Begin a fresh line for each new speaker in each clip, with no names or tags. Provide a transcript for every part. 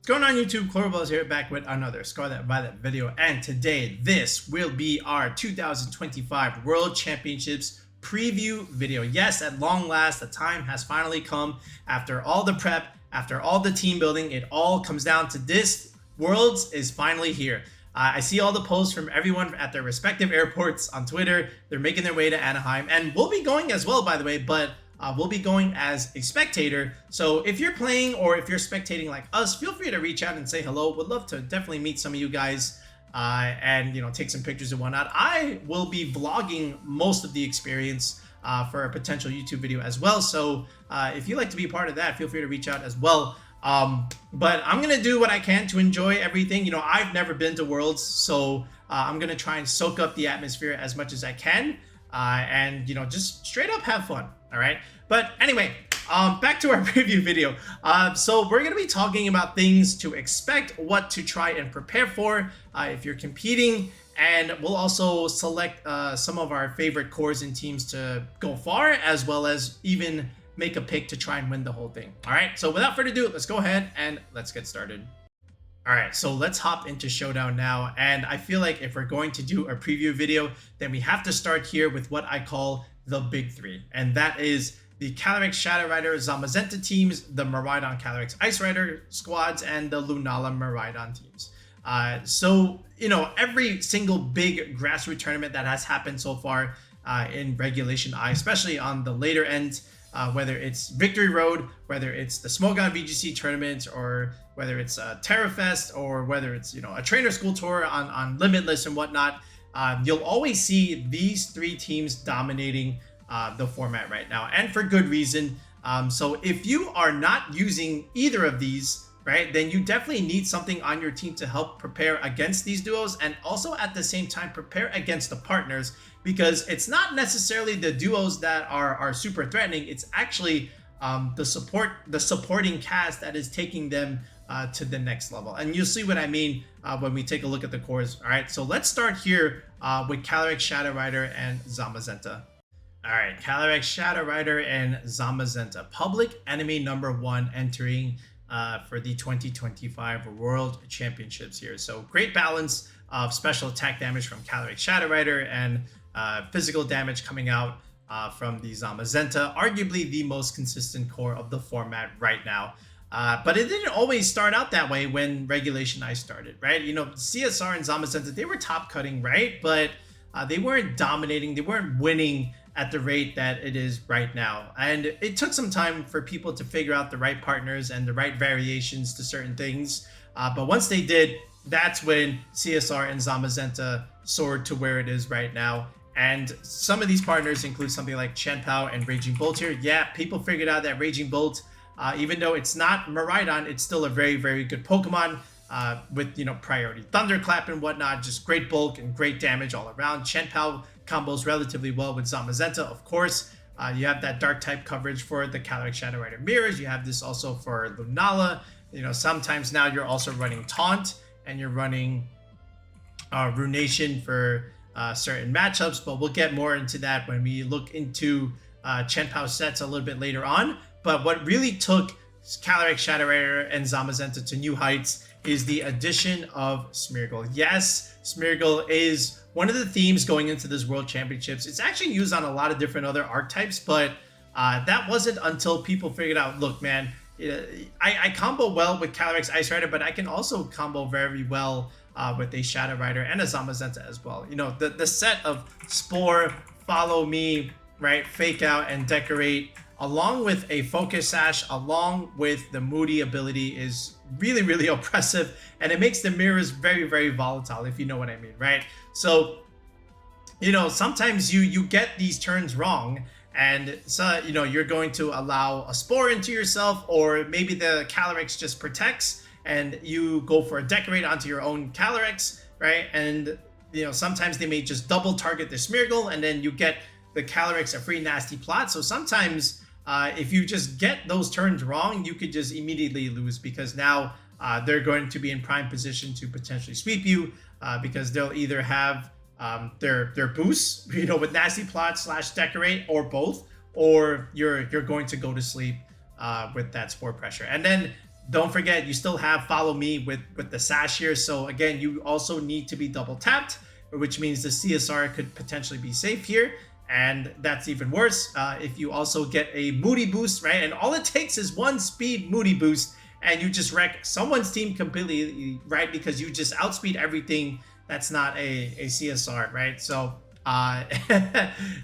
Going on YouTube, Cloverbuzz here, back with another Scarlet Violet video, and today this will be our 2025 World Championships preview video. Yes, at long last, the time has finally come. After all the prep, after all the team building, it all comes down to this. Worlds is finally here. I see all the posts from everyone at their respective airports on Twitter. They're making their way to Anaheim, and we'll be going as well, by the way, but we'll be going as a spectator. So if you're playing or if you're spectating like us, feel free to reach out and say hello. Would love to definitely meet some of you guys and, you know, take some pictures and whatnot. I will be vlogging most of the experience for a potential YouTube video as well. So if you'd like to be a part of that, feel free to reach out as well. But I'm going to do what I can to enjoy everything. You know, I've never been to Worlds, so I'm going to try and soak up the atmosphere as much as I can. And, you know, just straight up have fun. All right. But anyway, back to our preview video. So we're going to be talking about things to expect, what to try and prepare for if you're competing. And we'll also select some of our favorite cores and teams to go far, as well as even make a pick to try and win the whole thing. All right. So without further ado, let's go ahead and let's get started. All right, so let's hop into Showdown now. And I feel like if we're going to do a preview video, then we have to start here with what I call the big three. And that is the Calyrex Shadow Rider Zamazenta teams, the Miraidon Calyrex Ice Rider squads, and the Lunala Miraidon teams. So, you know, every single big grassroots tournament that has happened so far in regulationI, especially on the later end, whether it's Victory Road, whether it's the Smeargle VGC tournament, or whether it's TerraFest, or whether it's, you know, a trainer school tour on Limitless and whatnot, you'll always see these three teams dominating the format right now, and for good reason. So if you are not using either of these, right, then you definitely need something on your team to help prepare against these duos, and also at the same time prepare against the partners, because it's not necessarily the duos that are super threatening. It's actually the supporting cast that is taking them to the next level. And you'll see what I mean when we take a look at the cores. All right, so let's start here with Calyrex Shadow Rider and Zamazenta. All right, Calyrex Shadow Rider and Zamazenta, public enemy number 1 entering for the 2025 World Championships here. So great balance of special attack damage from Calyrex Shadow Rider and physical damage coming out from the Zamazenta, arguably the most consistent core of the format right now. But it didn't always start out that way when regulationI started, right? You know, CSR and Zamazenta, they were top cutting, right? But they weren't dominating, they weren't winning at the rate that it is right now. And it took some time for people to figure out the right partners and the right variations to certain things. But once they did, that's when CSR and Zamazenta soared to where it is right now. And some of these partners include something like Chien-Pao and Raging Bolt here. Yeah, people figured out that Raging Bolt, even though it's not Miraidon, it's still a very, very good Pokemon with, you know, priority Thunderclap and whatnot. Just great bulk and great damage all around. Chien-Pao combos relatively well with Zamazenta, of course. You have that dark type coverage for the Calyrex Shadow Rider mirrors. You have this also for Lunala. You know, sometimes now you're also running Taunt and you're running Runation for certain matchups, but we'll get more into that when we look into Chien-Pao sets a little bit later on. But what really took Calyrex Shadow Rider and Zamazenta to new heights is the addition of Smeargle. Yes, Smeargle is one of the themes going into this World Championships. It's actually used on a lot of different other archetypes, but that wasn't until people figured out, look, man, I combo well with Calyrex Ice Rider, but I can also combo very well with a Shadow Rider and a Zamazenta as well. You know, the set of Spore, Follow Me, right, Fake Out, and Decorate, along with a Focus Sash, along with the Moody ability, is really, really oppressive, and it makes the mirrors very, very volatile, if you know what I mean, right? So, you know, sometimes you get these turns wrong, and so, you know, you're going to allow a Spore into yourself, or maybe the Calyrex just protects and you go for a Decorate onto your own Calyrex, right? And, you know, sometimes they may just double target the Smeargle, and then you get the Calyrex a free nasty plot. So sometimes if you just get those turns wrong, you could just immediately lose, because now they're going to be in prime position to potentially sweep you, because they'll either have their boosts, you know, with nasty plot / Decorate, or both, or you're going to go to sleep with that Spore pressure. And then don't forget, you still have follow me with the sash here. So again, you also need to be double tapped, which means the CSR could potentially be safe here. And that's even worse if you also get a Moody boost, right? And all it takes is one speed Moody boost and you just wreck someone's team completely, right? Because you just outspeed everything that's not a CSR, right? So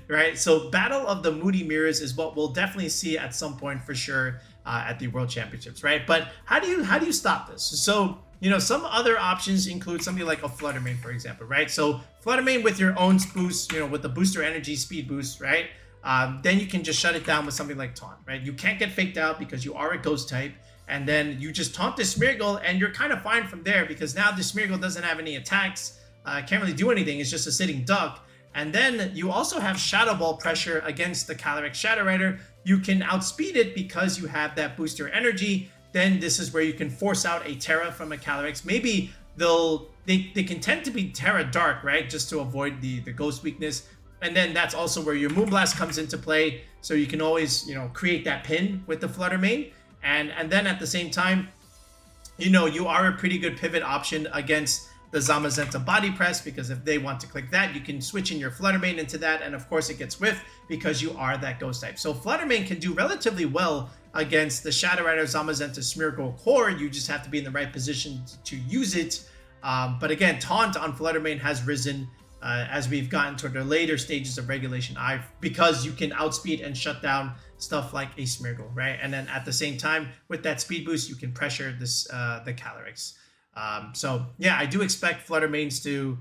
right, so Battle of the Moody Mirrors is what we'll definitely see at some point for sure at the World Championships, right? But how do you stop this? So some other options include something like a Fluttermane, for example, right? So Fluttermane with your own boost, with the booster energy speed boost, right? Then you can just shut it down with something like Taunt, right? You can't get faked out because you are a ghost type, and then you just taunt the Smeargle and you're kind of fine from there because now the Smeargle doesn't have any attacks, can't really do anything, it's just a sitting duck. And then you also have Shadow Ball pressure against the Calyrex Shadow Rider. You can outspeed it because you have that booster energy. Then this is where you can force out a Terra from a Calyrex. Maybe they can tend to be Terra Dark, right? Just to avoid the ghost weakness. And then that's also where your Moonblast comes into play. So you can always, create that pin with the Fluttermane. And then at the same time, you are a pretty good pivot option against the Zamazenta Body Press, because if they want to click that, you can switch in your Fluttermane into that, and of course it gets whiff because you are that ghost type. So Fluttermane can do relatively well against the Shadow Rider Zamazenta Smeargle core. You just have to be in the right position to use it. But again, Taunt on Fluttermane has risen as we've gotten to the later stages of regulation-I, because you can outspeed and shut down stuff like a Smeargle, right? And then at the same time, with that speed boost, you can pressure this the Calyrex. So yeah, I do expect Fluttermanes to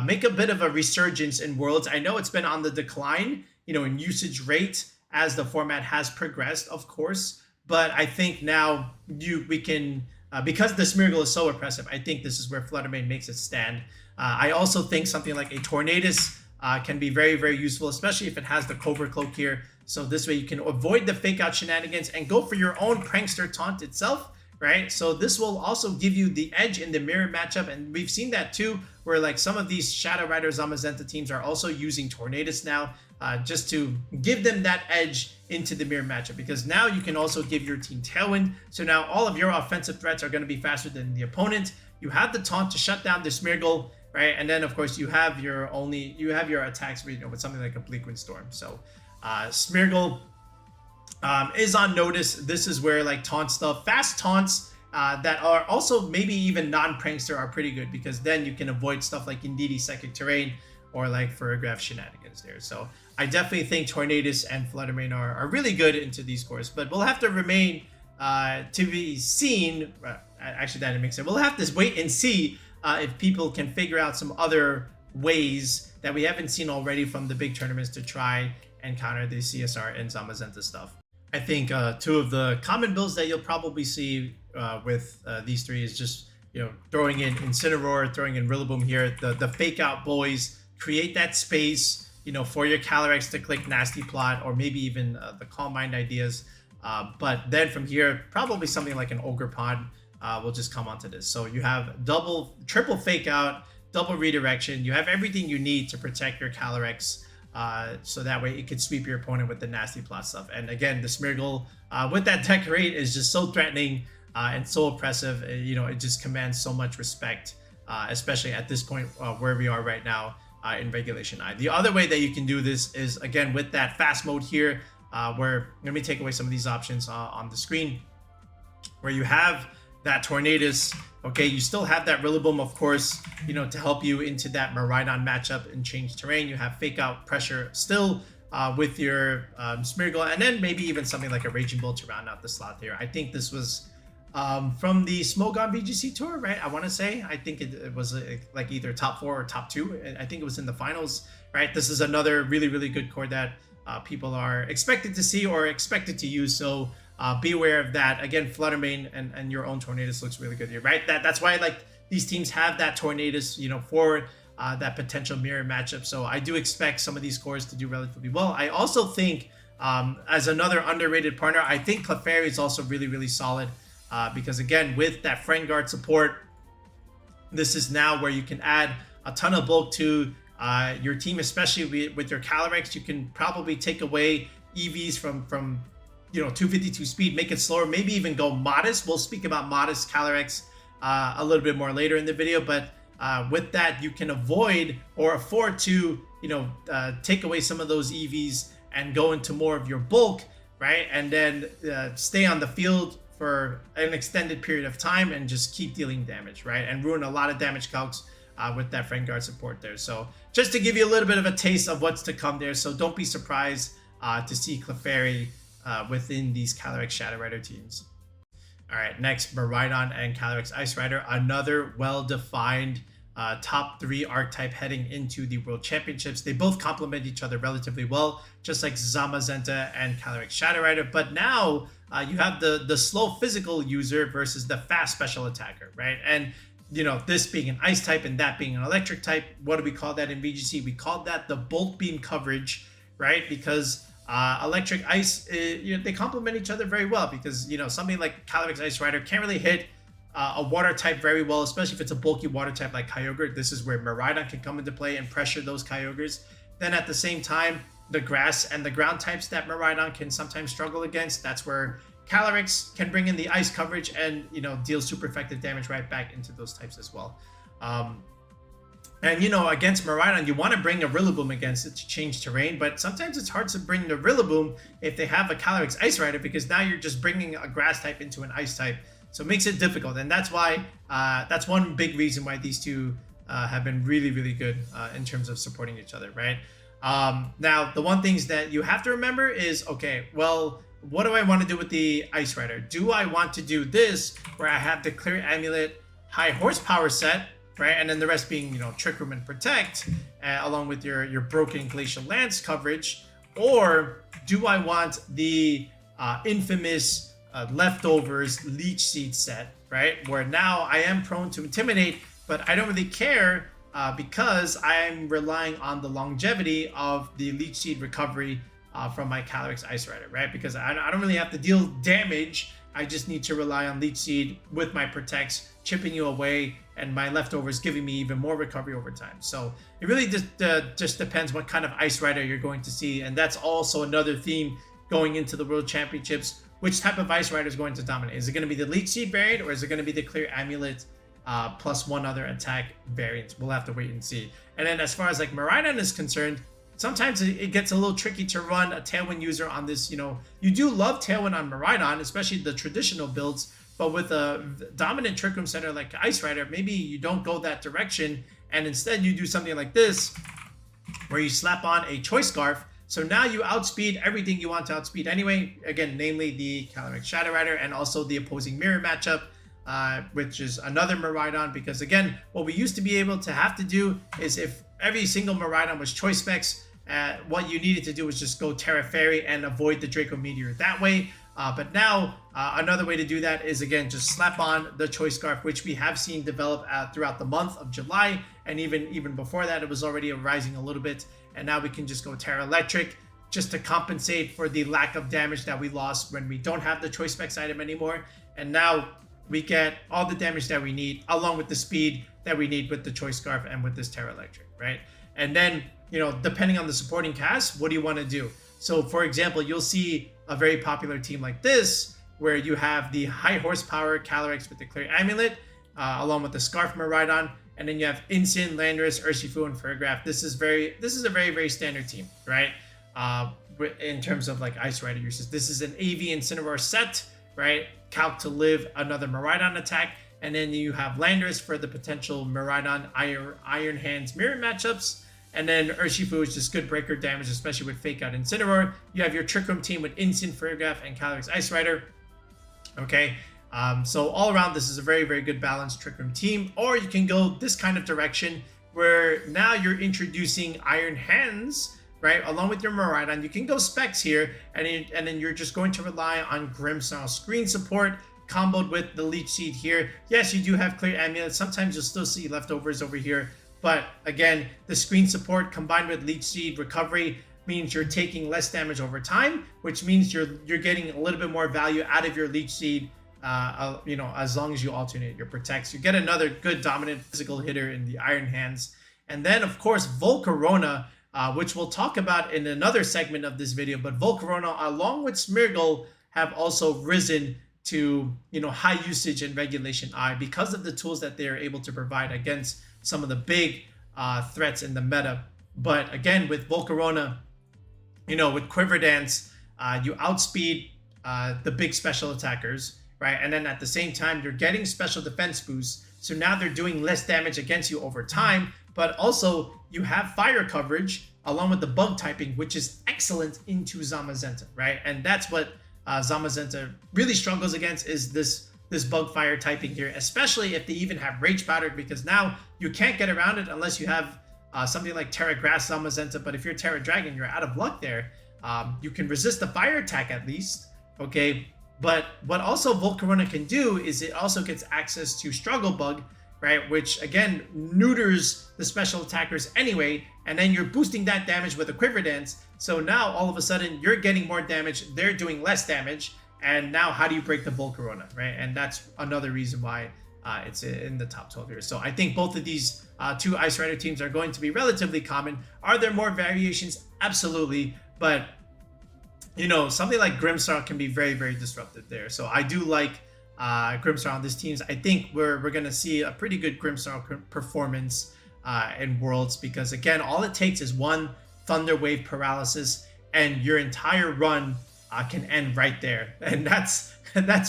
make a bit of a resurgence in Worlds. I know it's been on the decline, in usage rate as the format has progressed, of course. But I think now we can, because the Smeargle is so oppressive, I think this is where Fluttermane makes its stand. I also think something like a Tornadus can be very, very useful, especially if it has the Cobra Cloak here. So this way you can avoid the fake out shenanigans and go for your own Prankster Taunt itself, right? So this will also give you the edge in the mirror matchup, and we've seen that too, where like some of these Shadow Rider Zamazenta teams are also using Tornadus now, just to give them that edge into the mirror matchup, because now you can also give your team Tailwind. So now all of your offensive threats are going to be faster than the opponent. You have the Taunt to shut down the Smeargle, right? And then of course you have your attacks with something like a Bleakwind Storm. So Smeargle is on notice. This is where like taunt stuff, fast taunts that are also maybe even non-prankster are pretty good, because then you can avoid stuff like Indeedee Psychic Terrain or like Ferrograph shenanigans there. So I definitely think Tornadus and Fluttermane are really good into these cores, but we'll have to remain to be seen. Actually, that didn't make sense. We'll have to wait and see if people can figure out some other ways that we haven't seen already from the big tournaments to try and counter the CSR and Zamazenta stuff. I think two of the common builds that you'll probably see with these three is just throwing in Incineroar, throwing in Rillaboom here, the fake out boys, create that space for your Calyrex to click Nasty Plot, or maybe even the Calm Mind ideas. But then from here, probably something like an Ogre Pod will just come onto this. So you have triple fake out, double redirection. You have everything you need to protect your Calyrex. So that way it could sweep your opponent with the Nasty Plot stuff. And again, the Smeargle with that decorate is just so threatening and so oppressive. It just commands so much respect, especially at this point where we are right now in regulation-I. The other way that you can do this is, again, with that fast mode here, where let me take away some of these options on the screen, where you have that Tornadus. Okay, you still have that Rillaboom, of course, to help you into that Miraidon matchup and change terrain. You have fake out pressure still with your Smeargle, and then maybe even something like a Raging Bull to round out the slot there. I think this was from the Smogon VGC tour, right? I want to say, I think it was like either top 4 or top 2. I think it was in the finals, right? This is another really, really good core that people are expected to see or expected to use. So be aware of that. Again, Fluttermane and your own Tornadus looks really good here, right? That's why like these teams have that Tornadus, for that potential mirror matchup. So I do expect some of these cores to do relatively well. I also think as another underrated partner, I think Clefairy is also really, really solid because again, with that Friend Guard support, this is now where you can add a ton of bulk to your team, especially with your Calyrex. You can probably take away EVs from 252 speed, make it slower, maybe even go modest. We'll speak about modest Calyrex a little bit more later in the video, but with that, you can avoid or afford to, take away some of those EVs and go into more of your bulk, right? And then stay on the field for an extended period of time and just keep dealing damage, right? And ruin a lot of damage calcs with that friend guard support there. So just to give you a little bit of a taste of what's to come there. So don't be surprised to see Clefairy within these Calyrex Shadow Rider teams. All right, next, Miraidon and Calyrex Ice Rider, another well-defined top 3 archetype heading into the World Championships. They both complement each other relatively well, just like Zamazenta and Calyrex Shadow Rider. But now you have the slow physical user versus the fast special attacker, right? And this being an ice type and that being an electric type, what do we call that in VGC? We call that the bulk beam coverage, right? Because electric ice, they complement each other very well, because something like Calyrex Ice Rider can't really hit a water type very well, especially if it's a bulky water type like Kyogre. This is where Miraidon can come into play and pressure those Kyogres. Then at the same time, the grass and the ground types that Miraidon can sometimes struggle against, that's where Calyrex can bring in the ice coverage and deal super effective damage right back into those types as well. And against Miraidon, you want to bring a Rillaboom against it to change terrain, but sometimes it's hard to bring the Rillaboom if they have a Calyrex Ice Rider, because now you're just bringing a grass type into an ice type. So it makes it difficult, and that's why that's one big reason why these two have been really, really good in terms of supporting each other, right? Now, the one things that you have to remember is, okay, well, what do I want to do with the Ice Rider? Do I want to do this where I have the Clear Amulet high horsepower set, right? And then the rest being, Trick Room and Protect, along with your broken Glacial Lance coverage? Or do I want the infamous leftovers Leech Seed set, right? Where now I am prone to Intimidate, but I don't really care because I'm relying on the longevity of the Leech Seed recovery from my Calyrex Ice Rider, right? Because I don't really have to deal damage. I just need to rely on Leech Seed with my Protects, chipping you away, and my leftovers giving me even more recovery over time. So it really just depends what kind of Ice Rider you're going to see. And that's also another theme going into the World Championships. Which type of Ice Rider is going to dominate? Is it going to be the Leech Seed variant, or is it going to be the Clear Amulet plus one other attack variant? We'll have to wait and see. And then as far as like Miraidon is concerned, sometimes it gets a little tricky to run a Tailwind user on this. You do love Tailwind on Miraidon, especially the traditional builds, but with a dominant Trick Room center like Ice Rider, maybe you don't go that direction, and instead you do something like this, where you slap on a Choice Scarf. So now you outspeed everything you want to outspeed anyway. Again, namely the Calyrex Shadow Rider and also the opposing mirror matchup, which is another Miraidon. Because again, what we used to be able to have to do is if every single Miraidon was Choice Specs, what you needed to do was just go Terra Fairy and avoid the Draco Meteor that way. But now another way to do that is, again, just slap on the Choice Scarf, which we have seen develop throughout the month of July. And even before that, it was already rising a little bit. And now we can just go Terra Electric just to compensate for the lack of damage that we lost when we don't have the Choice Specs item anymore. And now we get all the damage that we need, along with the speed that we need with the Choice Scarf and with this Terra Electric, right? And then, depending on the supporting cast, what do you want to do? So, for example, you'll see a very popular team like this, where you have the high horsepower Calyrex with the Clear Amulet, along with the Scarf Miraidon, and then you have Incin, Landorus, Urshifu, and Farigiraf. This is a very, very standard team, right? In terms of like Ice Rider uses. This is an AV Incineroar set, right? Calc to live another Miraidon attack, and then you have Landorus for the potential Miraidon Iron Hands mirror matchups. And then Urshifu is just good breaker damage, especially with Fake Out Incineroar. You have your Trick Room team with Incin, Farigiraf, and Calyrex Ice Rider. Okay, so all around, this is a very, very good balanced Trick Room team. Or you can go this kind of direction, where now you're introducing Iron Hands, right, along with your Miraidon. You can go specs here, and then you're just going to rely on Grimmsnarl screen support, comboed with the Leech Seed here. Yes, you do have Clear Amulet. Sometimes you'll still see leftovers over here. But again, the screen support combined with Leech Seed recovery means you're taking less damage over time, which means you're getting a little bit more value out of your Leech Seed, as long as you alternate your Protects. You get another good dominant physical hitter in the Iron Hands. And then, of course, Volcarona, which we'll talk about in another segment of this video. But Volcarona, along with Smeargle, have also risen to, high usage and regulation I because of the tools that they're able to provide against some of the big threats in the meta. But again, with Volcarona, with Quiver Dance, you outspeed the big special attackers, right? And then at the same time, you're getting special defense boosts. So now they're doing less damage against you over time, but also you have fire coverage along with the bug typing, which is excellent into Zamazenta, right? And that's what Zamazenta really struggles against, is this bug fire typing here, especially if they even have Rage Powder, because now you can't get around it unless you have something like Terra Grass Zamazenta. But if you're Terra Dragon, you're out of luck there. You can resist the fire attack at least, okay? But what also Volcarona can do is it also gets access to Struggle Bug, right? Which again neuters the special attackers anyway, and then you're boosting that damage with a Quiver Dance. So now all of a sudden you're getting more damage, they're doing less damage, and now how do you break the Volcarona, right? And that's another reason why it's in the top 12 here. So I think both of these two Ice Rider teams are going to be relatively common. Are there more variations? Absolutely, but something like Grimmsnarl can be very, very disruptive there. So I do like Grimmsnarl on this team. I think we're going to see a pretty good Grimmsnarl performance in Worlds, because again, all it takes is one Thunder Wave Paralysis and your entire run can end right there. And that's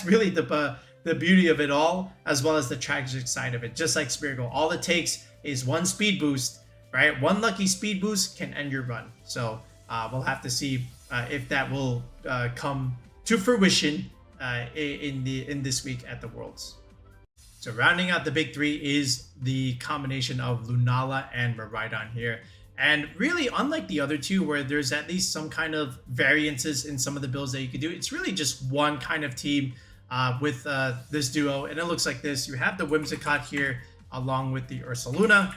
really the beauty of it all, as well as the tragic side of it. Just like Smeargle, all it takes is one speed boost, right? One lucky speed boost can end your run. So we'll have to see if that will come to fruition in this week at the Worlds. So rounding out the big three is the combination of Lunala and Miraidon here. And really, unlike the other two, where there's at least some kind of variances in some of the builds that you could do, it's really just one kind of team with this duo. And it looks like this. You have the Whimsicott here along with the Ursaluna,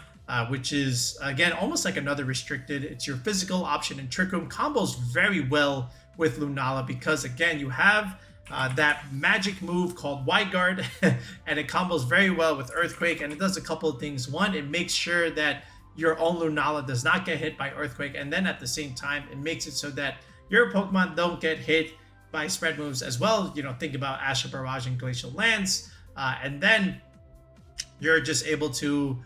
which is, again, almost like another restricted. It's your physical option, and Trick Room combos very well with Lunala because, again, you have that magic move called Wide Guard, and it combos very well with Earthquake, and it does a couple of things. One, it makes sure that your own Lunala does not get hit by Earthquake, and then at the same time, it makes it so that your Pokemon don't get hit by spread moves as well. Think about Asha Barrage and Glacial Lance, and then you're just able to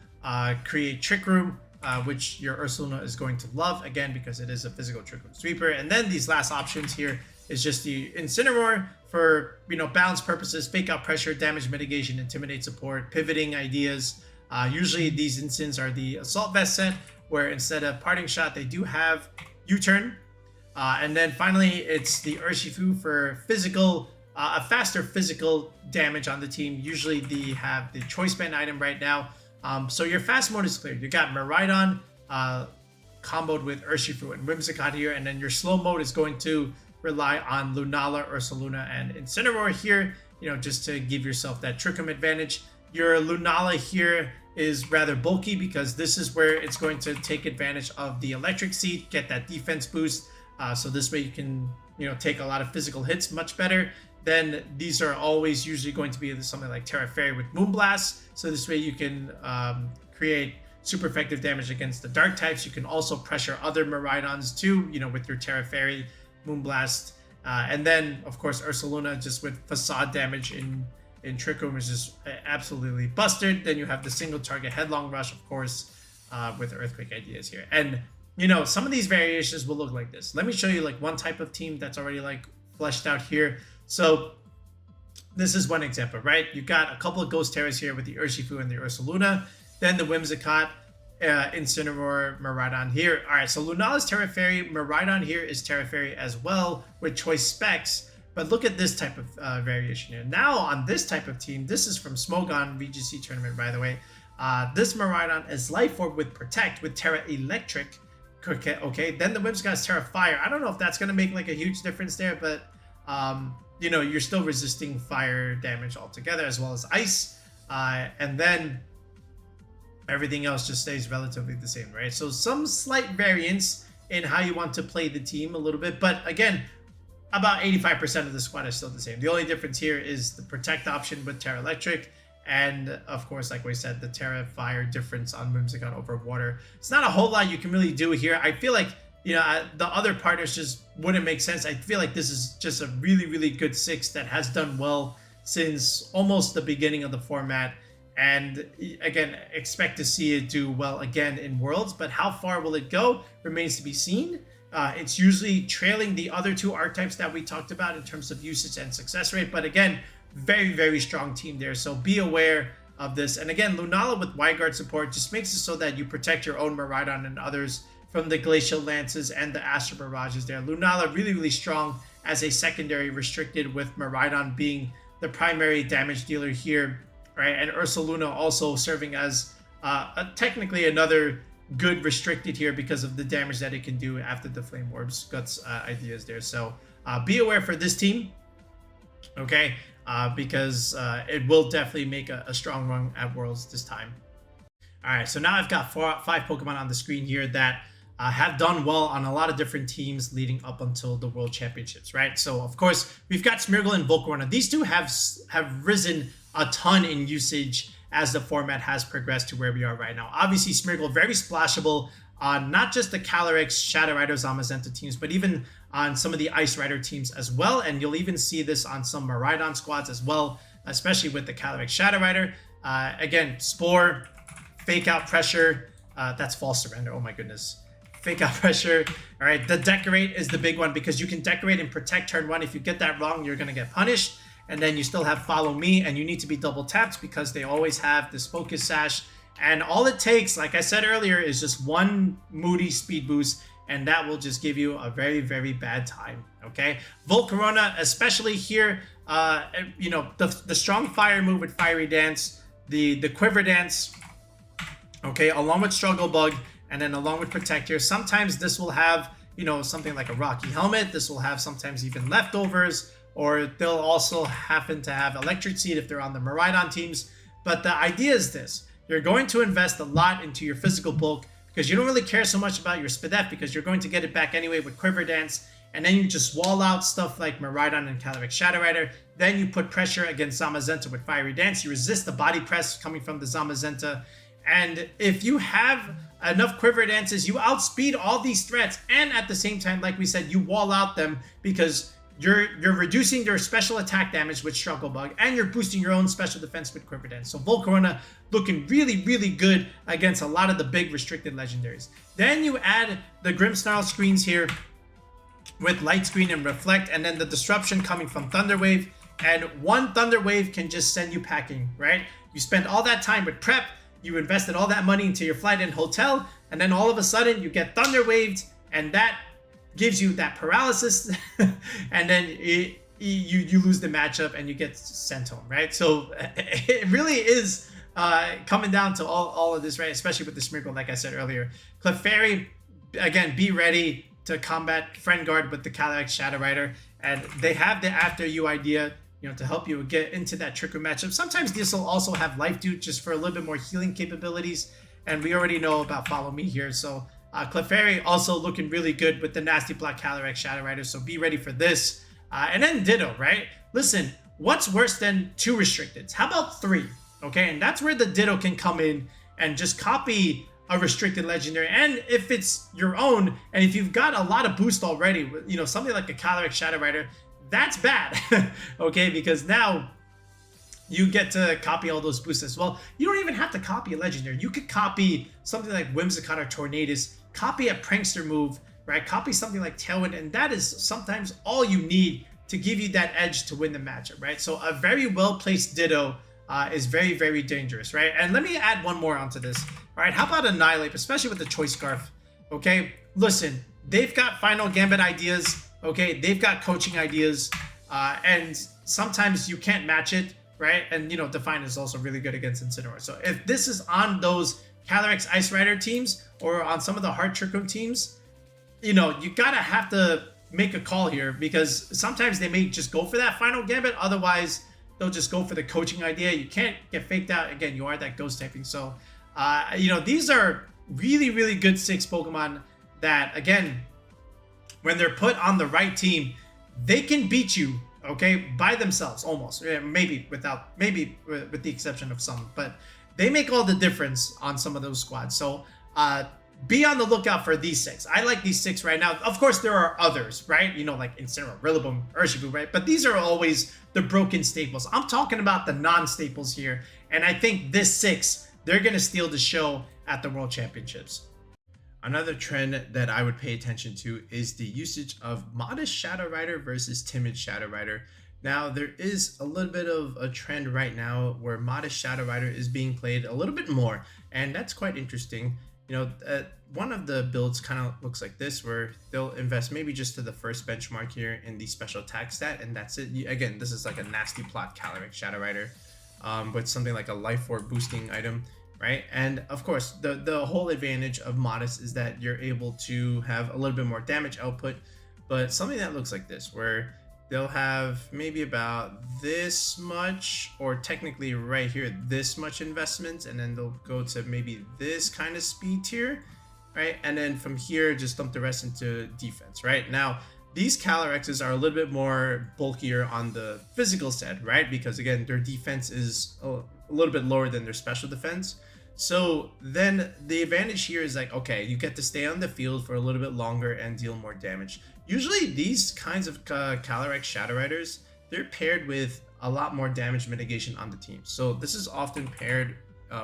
create Trick Room, which your Ursaluna is going to love, again, because it is a physical Trick Room sweeper. And then these last options here is just the Incineroar for, balance purposes, fake out pressure, damage mitigation, intimidate support, pivoting ideas. Usually these instants are the Assault Vest set, where instead of Parting Shot, they do have U-Turn. And then finally, it's the Urshifu for physical, a faster physical damage on the team. Usually they have the Choice Band item right now. So your fast mode is clear. You got Miraidon comboed with Urshifu and Whimsicott here, and then your slow mode is going to rely on Lunala, Ursaluna, and Incineroar here, just to give yourself that Trick Room advantage. Your Lunala here is rather bulky because this is where it's going to take advantage of the Electric Seed, get that defense boost. So this way you can, take a lot of physical hits much better. Then these are always usually going to be something like Terra Fairy with Moonblast. So this way you can create super effective damage against the dark types. You can also pressure other Miraidons too, with your Terra Fairy, Moonblast. And then, of course, Ursaluna just with facade damage in Trick Room is just absolutely busted. Then you have the single target Headlong Rush, of course, with Earthquake ideas here. And, some of these variations will look like this. Let me show you like one type of team that's already like fleshed out here. So this is one example, right? You got a couple of Ghost Terras here with the Urshifu and the Ursaluna, then the Whimsicott, Incineroar, Miraidon here. All right, so Lunala's Terra Fairy, Miraidon here is Terra Fairy as well with choice specs. But look at this type of variation here. Now on this type of team, this is from Smogon VGC tournament, by the way. This Miraidon is Life Orb with Protect with Terra Electric. Okay, then the Whimsicott's Terra Fire. I don't know if that's going to make like a huge difference there, but you're still resisting fire damage altogether as well as ice. And then everything else just stays relatively the same, right? So some slight variance in how you want to play the team a little bit. But again, about 85% of the squad is still the same. The only difference here is the Protect option with Terra Electric. And of course, like we said, the Terra Fire difference on Whimsicott over Water. It's not a whole lot you can really do here. I feel like the other partners just wouldn't make sense. I feel like this is just a really, really good 6 that has done well since almost the beginning of the format. And again, expect to see it do well again in Worlds, but how far will it go remains to be seen. It's usually trailing the other 2 archetypes that we talked about in terms of usage and success rate. But again, very, very strong team there. So be aware of this. And again, Lunala with Wide Guard support just makes it so that you protect your own Miraidon and others from the Glacial Lances and the Astral Barrages there. Lunala really, really strong as a secondary restricted, with Miraidon being the primary damage dealer here, right? And Ursaluna also serving as technically another good restricted here because of the damage that it can do after the Flame Orbs Guts ideas there. So be aware for this team, okay? Because it will definitely make a strong run at Worlds this time. All right, so now I've got 5 Pokemon on the screen here that have done well on a lot of different teams leading up until the World Championships, right? So, of course, we've got Smeargle and Volcarona. These 2 have risen a ton in usage as the format has progressed to where we are right now. Obviously, Smeargle very splashable on not just the Calyrex Shadow Rider Zamazenta teams, but even on some of the Ice Rider teams as well. And you'll even see this on some Miraidon squads as well, especially with the Calyrex Shadow Rider. Again, Spore, Fake Out Pressure. That's False Surrender. Oh my goodness. Fake Out Pressure. All right, the Decorate is the big one because you can Decorate and Protect turn 1. If you get that wrong, you're going to get punished. And then you still have Follow Me, and you need to be double tapped because they always have this Focus Sash. And all it takes, like I said earlier, is just 1 Moody Speed Boost, and that will just give you a very, very bad time, okay? Volcarona, especially here, the strong fire move with Fiery Dance, the Quiver Dance, okay, along with Struggle Bug, and then along with Protector. Sometimes this will have, something like a Rocky Helmet. This will have sometimes even Leftovers, or they'll also happen to have Electric Seed if they're on the Miraidon teams. But the idea is this. You're going to invest a lot into your physical bulk because you don't really care so much about your Spadef because you're going to get it back anyway with Quiver Dance. And then you just wall out stuff like Miraidon and Calyrex Shadow Rider. Then you put pressure against Zamazenta with Fiery Dance. You resist the body press coming from the Zamazenta. And if you have enough Quiver Dances, you outspeed all these threats. And at the same time, like we said, you wall out them because you're reducing their special attack damage with Struggle Bug, and you're boosting your own special defense with Quiver Dance. So Volcarona looking really, really good against a lot of the big restricted legendaries. Then you add the Grimmsnarl screens here with Light Screen and Reflect, and then the Disruption coming from Thunder Wave. And 1 Thunder Wave can just send you packing, right? You spend all that time with prep, you invested all that money into your flight and hotel, and then all of a sudden you get Thunder Waved, and that gives you that paralysis, and then you lose the matchup and you get sent home, right? So it really is coming down to all of this, right? Especially with the Smeargle, like I said earlier. Clefairy, again, be ready to combat Friend Guard with the Calyrex Shadow Rider, and they have the After You idea, to help you get into that Trick Room matchup. Sometimes this will also have Life Dude just for a little bit more healing capabilities, and we already know about Follow Me here, so Clefairy also looking really good with the Nasty Block Calyrex Shadow Rider, so be ready for this. And then Ditto, right? Listen, what's worse than 2 restricteds? How about 3? Okay, and that's where the Ditto can come in and just copy a restricted legendary. And if it's your own, and if you've got a lot of boost already, something like a Calyrex Shadow Rider, that's bad, okay? Because now you get to copy all those boosts as well. You don't even have to copy a legendary. You could copy something like Whimsicott or Tornadus, copy a Prankster move, right? Copy something like Tailwind, and that is sometimes all you need to give you that edge to win the matchup, right? So a very well-placed Ditto is very, very dangerous, right? And let me add one more onto this, all right? How about Annihilate, especially with the Choice Scarf, okay? Listen, they've got Final Gambit ideas, okay? They've got coaching ideas, and sometimes you can't match it, right? And, Define is also really good against Incineroar. So if this is on those Calyrex Ice Rider teams or on some of the Hard Trick Room teams, you gotta have to make a call here because sometimes they may just go for that Final Gambit. Otherwise, they'll just go for the coaching idea. You can't get faked out. Again, you are that ghost typing. So, these are really, really good 6 Pokemon that, again, when they're put on the right team, they can beat you, okay, by themselves almost. Maybe with the exception of some, but they make all the difference on some of those squads. So be on the lookout for these 6. I like these 6 right now. Of course, there are others, right? You know, like Incineroar, Rillaboom, Urshifu, right? But these are always the broken staples. I'm talking about the non-staples here. And I think this 6, they're going to steal the show at the World Championships. Another trend that I would pay attention to is the usage of Modest Shadow Rider versus Timid Shadow Rider. Now, there is a little bit of a trend right now where Modest Shadow Rider is being played a little bit more, and that's quite interesting. You know, one of the builds kind of looks like this, where they'll invest maybe just to the first benchmark here in the special attack stat, and that's it. Again, this is like a nasty plot Calyrex Shadow Rider with something like a life orb boosting item, right? And of course, the whole advantage of Modest is that you're able to have a little bit more damage output, but something that looks like this, where they'll have maybe about this much, or technically right here, this much investment, and then they'll go to maybe this kind of speed tier, right? And then from here, just dump the rest into defense, right? Now, these Calyrexes are a little bit more bulkier on the physical side, right? Because again, their defense is a little bit lower than their special defense. So then the advantage here is like, okay, you get to stay on the field for a little bit longer and deal more damage. Usually these kinds of Calyrex Shadow Riders, they're paired with a lot more damage mitigation on the team. So this is often paired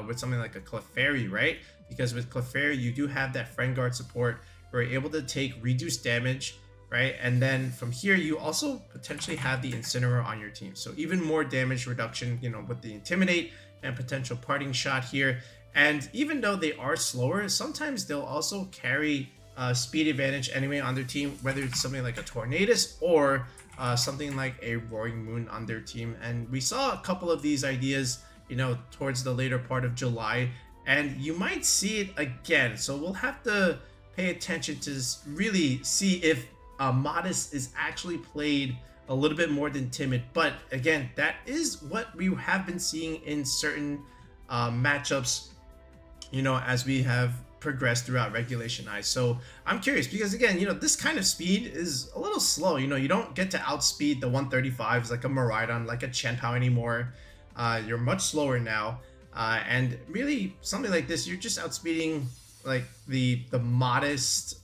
with something like a Clefairy, right? Because with Clefairy, you do have that Friend Guard support. You're able to take reduced damage, right? And then from here, you also potentially have the Incineroar on your team. So even more damage reduction, you know, with the Intimidate and potential Parting Shot here. And even though they are slower, sometimes they'll also carry speed advantage anyway on their team, whether it's something like a Tornadus or something like a Roaring Moon on their team. And we saw a couple of these ideas, you know, towards the later part of July, and you might see it again. So we'll have to pay attention to really see if Modest is actually played a little bit more than Timid. But again, that is what we have been seeing in certain matchups, you know, as we have progressed throughout regulationI. So I'm curious, because again, you know, this kind of speed is a little slow. You know, you don't get to outspeed the 135s like a Miraidon, like a Chenpao anymore. You're much slower now, and really something like this, you're just outspeeding like the Modest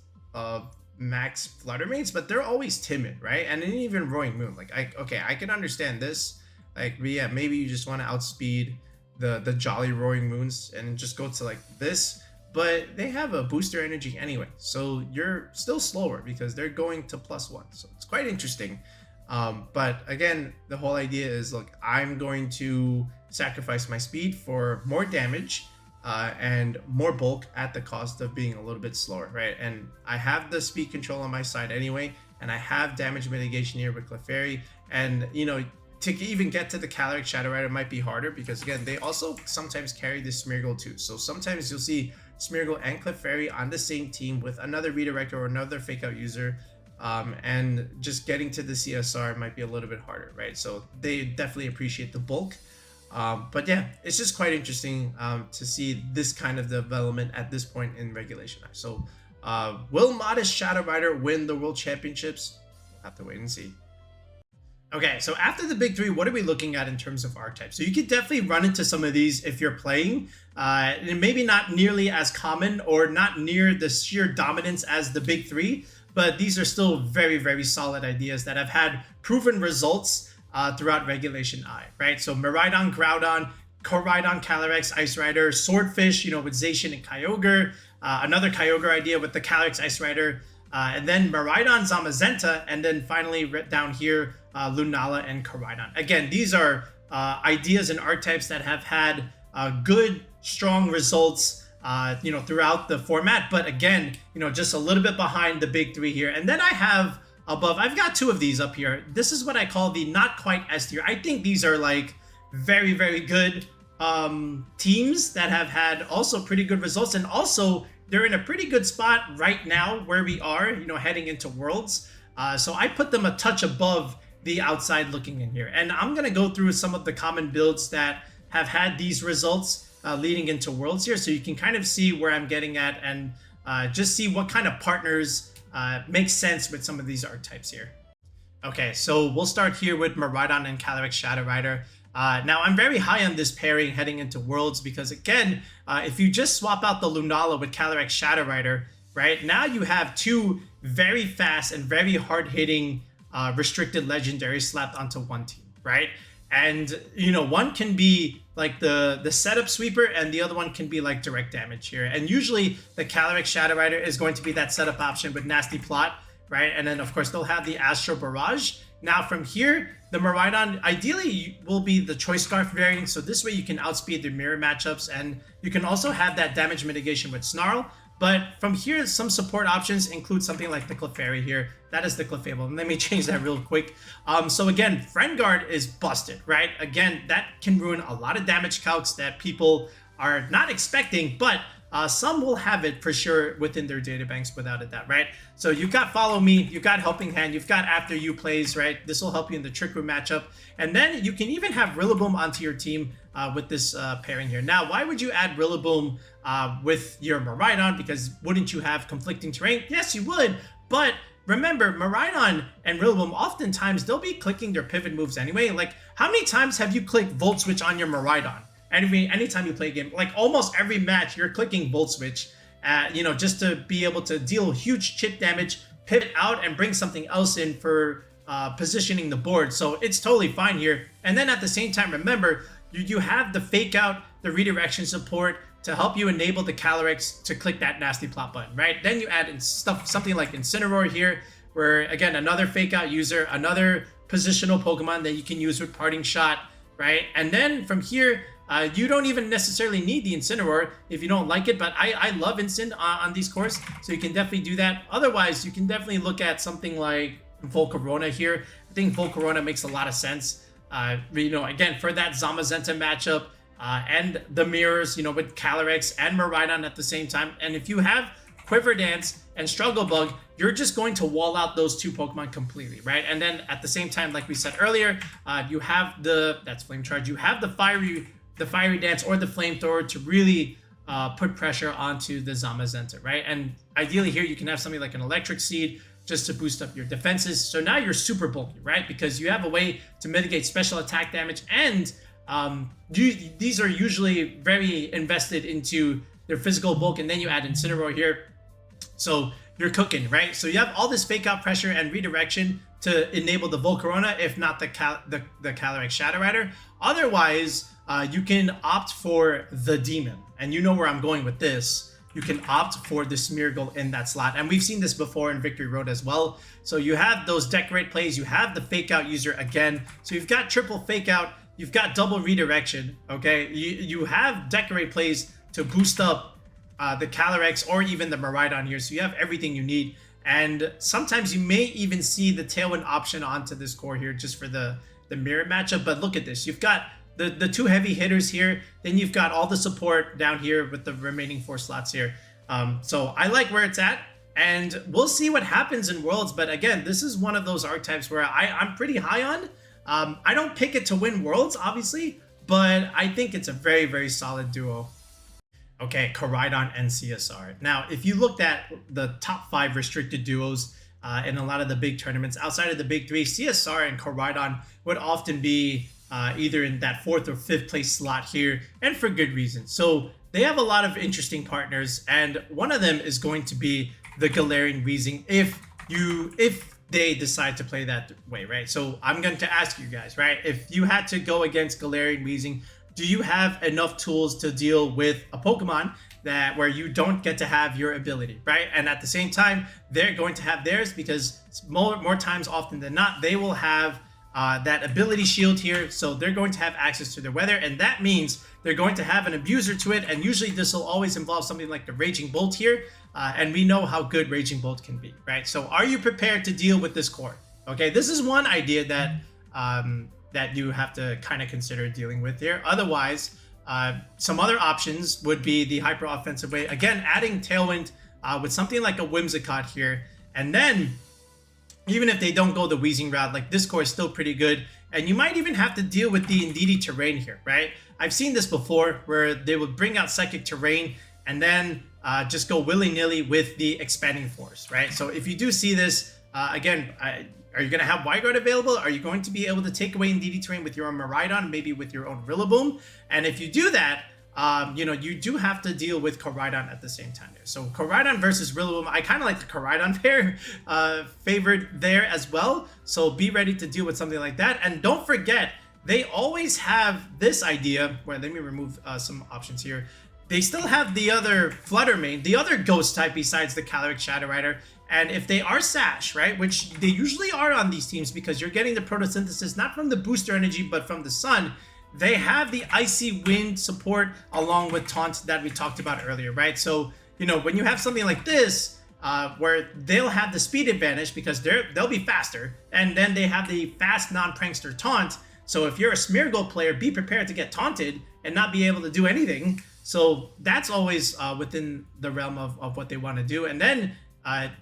max Fluttermates, but they're always Timid, right? And then even Roaring Moon, like I can understand this, like, but yeah, maybe you just want to outspeed the Jolly Roaring Moons and just go to like this, but they have a booster energy anyway, so you're still slower because they're going to +1. So it's quite interesting. But again, the whole idea is, look, I'm going to sacrifice my speed for more damage and more bulk at the cost of being a little bit slower, right? And I have the speed control on my side anyway, and I have damage mitigation here with Clefairy, and you know, to even get to the Calyrex Shadow Rider might be harder because again, they also sometimes carry the Smeargle too. So sometimes you'll see Smeargle and Clefairy on the same team with another redirector or another fake out user, and just getting to the CSR might be a little bit harder, right? So they definitely appreciate the bulk. But yeah, it's just quite interesting to see this kind of development at this point in regulationI. So will Modest Shadow Rider win the World Championships? We'll have to wait and see. Okay, so after the big 3, what are we looking at in terms of archetypes? So you could definitely run into some of these if you're playing, and maybe not nearly as common or not near the sheer dominance as the big 3, but these are still very, very solid ideas that have had proven results throughout regulationI, right? So Miraidon, Groudon, Koraidon Calyrex Ice Rider, Swordfish, you know, with Zacian and Kyogre, another Kyogre idea with the Calyrex Ice Rider, and then Miraidon Zamazenta, and then finally down here, Lunala and Koraidon. Again, these are ideas and archetypes that have had good, strong results, you know, throughout the format. But again, you know, just a little bit behind the big 3 here. And then I have above, I've got 2 of these up here. This is what I call the not quite S tier. I think these are like very, very good teams that have had also pretty good results, and also they're in a pretty good spot right now where we are, you know, heading into Worlds. So I put them a touch above the outside looking in here. And I'm going to go through some of the common builds that have had these results leading into Worlds here, so you can kind of see where I'm getting at and just see what kind of partners make sense with some of these archetypes here. Okay, so we'll start here with Miraidon and Calyrex Shadow Rider. Now, I'm very high on this pairing heading into Worlds because, again, if you just swap out the Lunala with Calyrex Shadow Rider, right, now you have two very fast and very hard-hitting restricted legendaries slapped onto one team, right? And, you know, one can be like the setup sweeper and the other one can be like direct damage here. And usually the Calyrex Shadow Rider is going to be that setup option with Nasty Plot, right? And then, of course, they'll have the Astro Barrage. Now, from here, the Miraidon ideally will be the Choice Scarf variant. So this way you can outspeed their mirror matchups. And you can also have that damage mitigation with Snarl. But from here, some support options include something like the Clefairy here. That is the Clefable. Let me change that real quick. So again, Friend Guard is busted, right? Again, that can ruin a lot of damage calcs that people are not expecting, but some will have it for sure within their databanks without a doubt, right? So you've got Follow Me, you've got Helping Hand, you've got After You plays, right? This will help you in the Trick Room matchup. And then you can even have Rillaboom onto your team with this pairing here. Now, why would you add Rillaboom with your Miraidon? Because wouldn't you have conflicting terrain? Yes, you would, but remember, Miraidon and Rillaboom, oftentimes they'll be clicking their pivot moves anyway. Like, how many times have you clicked Volt Switch on your Miraidon? Anytime you play a game, like almost every match, you're clicking Volt Switch, you know, just to be able to deal huge chip damage, pivot out, and bring something else in for positioning the board. So it's totally fine here. And then at the same time, remember, you have the Fake Out, the redirection support to help you enable the Calyrex to click that Nasty Plot button, right? Then you add in something like Incineroar here, where again, another Fake Out user, another positional Pokemon that you can use with Parting Shot, right? And then from here, you don't even necessarily need the Incineroar if you don't like it, but I love Incin on these cores, so you can definitely do that. Otherwise, you can definitely look at something like Volcarona here. I think Volcarona makes a lot of sense. You know, again, for that Zamazenta matchup and the mirrors, you know, with Calyrex and Miraidon at the same time. And if you have Quiver Dance and Struggle Bug, you're just going to wall out those two Pokemon completely, right? And then at the same time, like we said earlier, you have that's Flame Charge. You have the Fiery Dance or the Flamethrower to really put pressure onto the Zamazenta, right? And ideally here, you can have something like an Electric Seed just to boost up your defenses. So now you're super bulky, right? Because you have a way to mitigate special attack damage, and these are usually very invested into their physical bulk, and then you add Incineroar here. So you're cooking, right? So you have all this Fake Out pressure and redirection to enable the Volcarona, if not the Calyrex Shadow Rider. Otherwise, you can opt for the Demon. And you know where I'm going with this. You can opt for the Smeargle in that slot. And we've seen this before in Victory Road as well. So you have those Decorate plays. You have the Fake Out user again. So you've got triple Fake Out. You've got double redirection, okay? You have Decorate plays to boost up the Calyrex or even the Miraidon here. So you have everything you need. And sometimes you may even see the Tailwind option onto this core here just for the mirror matchup. But look at this. You've got the two heavy hitters here. Then you've got all the support down here with the remaining 4 slots here. So I like where it's at. And we'll see what happens in Worlds. But again, this is one of those archetypes where I'm pretty high on. I don't pick it to win Worlds, obviously. But I think it's a very, very solid duo. Okay, Koraidon and CSR. Now, if you looked at the top 5 restricted duos in a lot of the big tournaments, outside of the big 3, CSR and Koraidon would often be either in that 4th or 5th place slot here, and for good reason. So they have a lot of interesting partners, and one of them is going to be the Galarian Weezing if they decide to play that way, right? So I'm going to ask you guys, right? If you had to go against Galarian Weezing, do you have enough tools to deal with a Pokemon where you don't get to have your ability, right? And at the same time, they're going to have theirs, because more times often than not, they will have that ability shield here. So they're going to have access to their weather, and that means they're going to have an abuser to it. And usually this will always involve something like the Raging Bolt here. And we know how good Raging Bolt can be, right? So are you prepared to deal with this core? Okay, this is one idea that that you have to kind of consider dealing with here. Otherwise, some other options would be the hyper offensive way. Again, adding Tailwind with something like a Whimsicott here. And then, even if they don't go the Weezing route, like this core is still pretty good. And you might even have to deal with the Indeedee Terrain here, right? I've seen this before where they would bring out Psychic Terrain and then just go willy-nilly with the Expanding Force, right? So if you do see this, again, Are you going to have Wide Guard available? Are you going to be able to take away Indeedee terrain with your own Miraidon, maybe with your own Rillaboom? And if you do that, you know, you do have to deal with Koraidon at the same time there. So Koraidon versus Rillaboom, I kind of like the Koraidon pair favored there as well. So be ready to deal with something like that. And don't forget, they always have this idea, where let me remove some options here. They still have the other Flutter main, the other ghost type besides the Calyrex Shadow Rider. And if they are Sash, right, which they usually are on these teams because you're getting the photosynthesis not from the booster energy, but from the sun, they have the Icy Wind support along with Taunt that we talked about earlier, right? So, you know, when you have something like this, where they'll have the speed advantage because they'll be faster, and then they have the fast non-prankster Taunt. So if you're a Smeargle player, be prepared to get taunted and not be able to do anything. So that's always within the realm of what they want to do. And then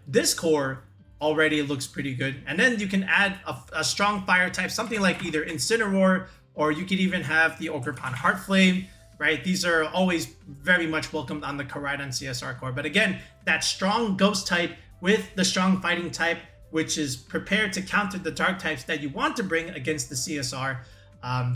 this core already looks pretty good. And then you can add a strong fire type, something like either Incineroar, or you could even have the Ogerpon Heartflame, right? These are always very much welcomed on the Koraidon CSR core. But again, that strong ghost type with the strong fighting type, which is prepared to counter the dark types that you want to bring against the CSR.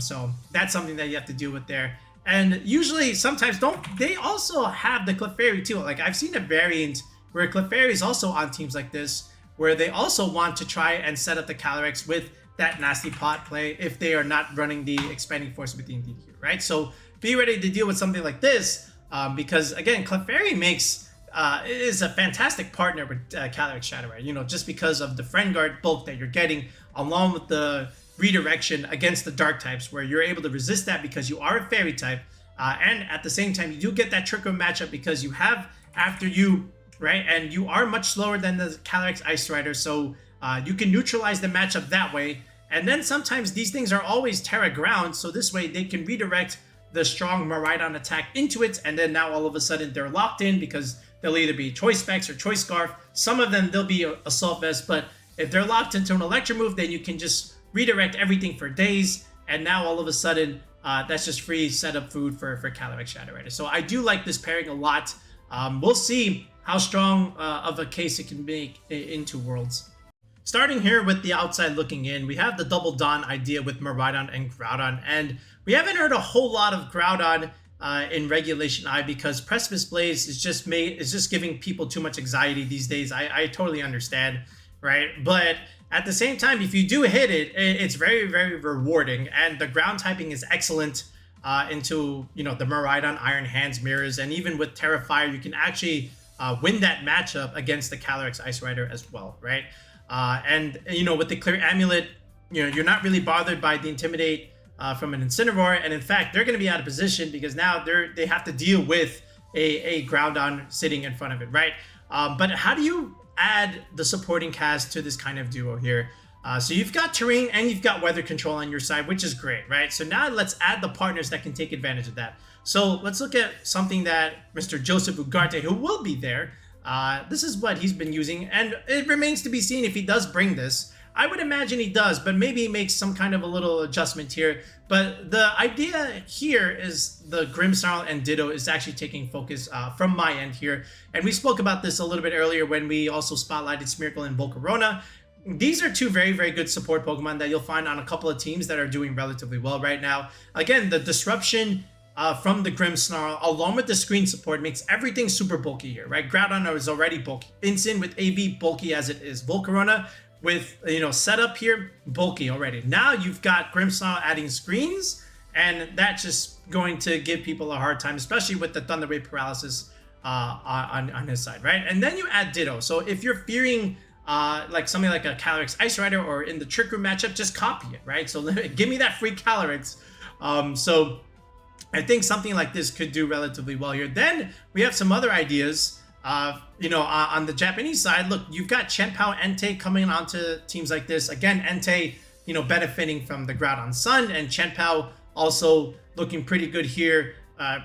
So that's something that you have to deal with there. And usually, sometimes they also have the Clefairy too. Like I've seen a variant where Clefairy is also on teams like this, where they also want to try and set up the Calyrex with that nasty pot play if they are not running the Expanding Force with the Indeedee here, right? So be ready to deal with something like this because again, Clefairy is a fantastic partner with Calyrex Shadow Rider, you know, just because of the Friend Guard bulk that you're getting along with the redirection against the dark types, where you're able to resist that because you are a fairy type, and at the same time you do get that Trick Room matchup because you have After You, right? And you are much slower than the Calyrex Ice Rider, so you can neutralize the matchup that way. And then sometimes these things are always Terra Ground, so this way they can redirect the strong Miraidon attack into it, and then now all of a sudden they're locked in because they'll either be Choice Specs or Choice Scarf. Some of them they'll be Assault Vest, but if they're locked into an Electro move, then you can just redirect everything for days, and now all of a sudden that's just free setup food for Calyrex Shadow Rider. So I do like this pairing a lot. We'll see how strong of a case it can make into Worlds. Starting here with the outside looking in, we have the Double Dawn idea with Miraidon and Groudon, and we haven't heard a whole lot of Groudon in regulationI because Precipice Blaze is just giving people too much anxiety these days. I totally understand, right? But at the same time, if you do hit it, it's very, very rewarding, and the ground typing is excellent into, you know, the Miraidon Iron Hands mirrors, and even with Terra Fire, you can actually win that matchup against the Calyrex Ice Rider as well, right? And, you know, with the Clear Amulet, you know, you're not really bothered by the Intimidate from an Incineroar, and in fact, they're going to be out of position because now they have to deal with a Groudon sitting in front of it, right? But how do you add the supporting cast to this kind of duo here? So you've got terrain and you've got weather control on your side, which is great, right? So now let's add the partners that can take advantage of that. So let's look at something that Mr. Joseph Ugarte, who will be there, this is what he's been using, and it remains to be seen if he does bring this. I would imagine he does, but maybe he makes some kind of a little adjustment here. But the idea here is the Grimmsnarl and Ditto is actually taking focus from my end here. And we spoke about this a little bit earlier when we also spotlighted Smeargle and Volcarona. These are two very, very good support Pokemon that you'll find on a couple of teams that are doing relatively well right now. Again, the disruption from the Grimmsnarl, along with the screen support, makes everything super bulky here, right? Groudon is already bulky. Incin with AV, bulky as it is. Volcarona with, you know, setup here, bulky already. Now you've got Grimmsnarl adding screens, and that's just going to give people a hard time, especially with the Thunder Wave Paralysis on his side, right? And then you add Ditto. So if you're fearing like something like a Calyrex Ice Rider or in the Trick Room matchup, just copy it, right? So give me that free Calyrex. So I think something like this could do relatively well here. Then we have some other ideas. You know, on the Japanese side, look, you've got Chien-Pao Entei coming onto teams like this. Again, Entei, you know, benefiting from the Groudon Sun, and Chien-Pao also looking pretty good here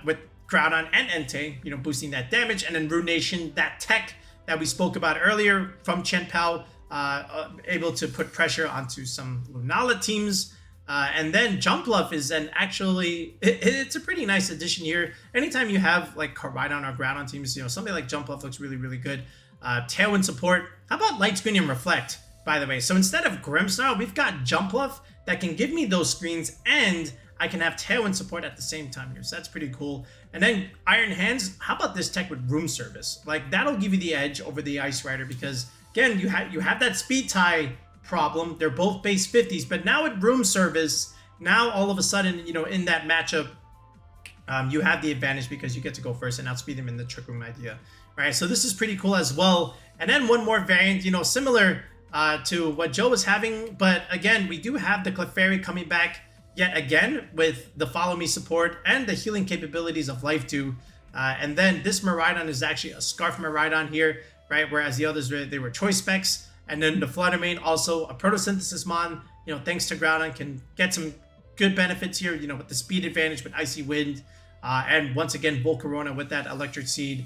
with Groudon and Entei, you know, boosting that damage. And then Ruination, that tech that we spoke about earlier from Chien-Pao, able to put pressure onto some Lunala teams. And then Jumpluff is it's a pretty nice addition here. Anytime you have like Koraidon or Groudon teams, you know, something like Jumpluff looks really, really good. Tailwind support. How about Light Screen and Reflect? by the way. So instead of Grimmsnarl, we've got Jumpluff that can give me those screens, and I can have Tailwind support at the same time here. So that's pretty cool. And then Iron Hands, how about this tech with Room Service? Like, that'll give you the edge over the Ice Rider because, again, you have that speed tie problem. They're both base 50s, but now with Room Service, now all of a sudden, you know, in that matchup, you have the advantage because you get to go first and outspeed them in the Trick Room idea. Right, so this is pretty cool as well. And then one more variant, you know, similar to what Joe was having, but again, we do have the Clefairy coming back yet again with the Follow Me support and the healing capabilities of Life 2. And then this Miraidon is actually a Scarf Miraidon here, right? Whereas the others, they were choice specs. And then the Fluttermane, also a Photosynthesis Mon, you know, thanks to Groudon, can get some good benefits here, you know, with the speed advantage with Icy Wind. And once again, Volcarona with that Electric Seed,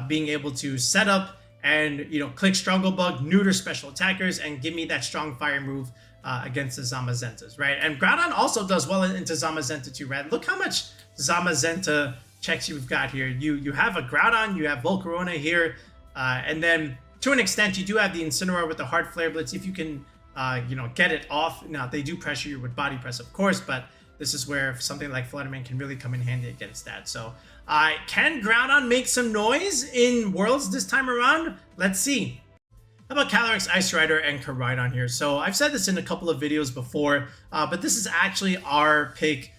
being able to set up and, you know, click Struggle Bug, neuter special attackers, and give me that strong fire move against the Zamazentas, right? And Groudon also does well into Zamazenta too, right? Look how much Zamazenta checks you've got here. You have a Groudon, you have Volcarona here, and then to an extent, you do have the Incineroar with the Heart Flare Blitz if you can, you know, get it off. Now, they do pressure you with Body Press, of course, but this is where something like Fluttermane can really come in handy against that. So, can Groudon make some noise in Worlds this time around? Let's see. How about Calyrex Ice Rider and Koraidon here? So I've said this in a couple of videos before, but this is actually our pick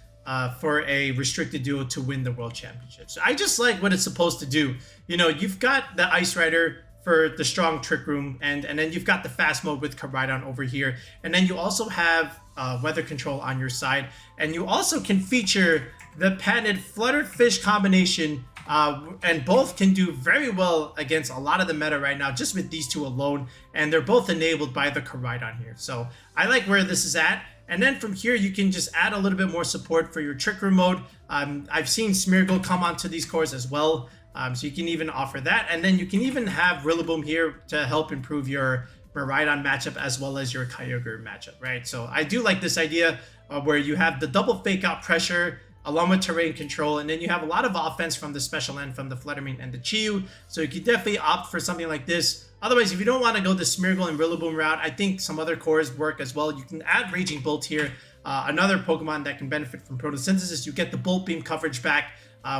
for a restricted duo to win the World Championship. So I just like what it's supposed to do. You know, you've got the Ice Rider for the strong Trick Room, and then you've got the fast mode with Koraidon over here, and then you also have weather control on your side, and you also can feature the patented Flutterfish combination, and both can do very well against a lot of the meta right now just with these two alone, and they're both enabled by the Koraidon here. So I like where this is at. And then from here, you can just add a little bit more support for your Trick Room mode. I've seen Smeargle come onto these cores as well, so you can even offer that. And then you can even have Rillaboom here to help improve your Miraidon matchup as well as your Kyogre matchup, right? So I do like this idea where you have the double fake out pressure along with terrain control, and then you have a lot of offense from the special end from the Fluttermane and the Chiyu. So you could definitely opt for something like this. Otherwise, if you don't want to go the Smeargle and Rillaboom route, I think some other cores work as well. You can add Raging Bolt here, another Pokemon that can benefit from Photosynthesis. You get the Bolt Beam coverage back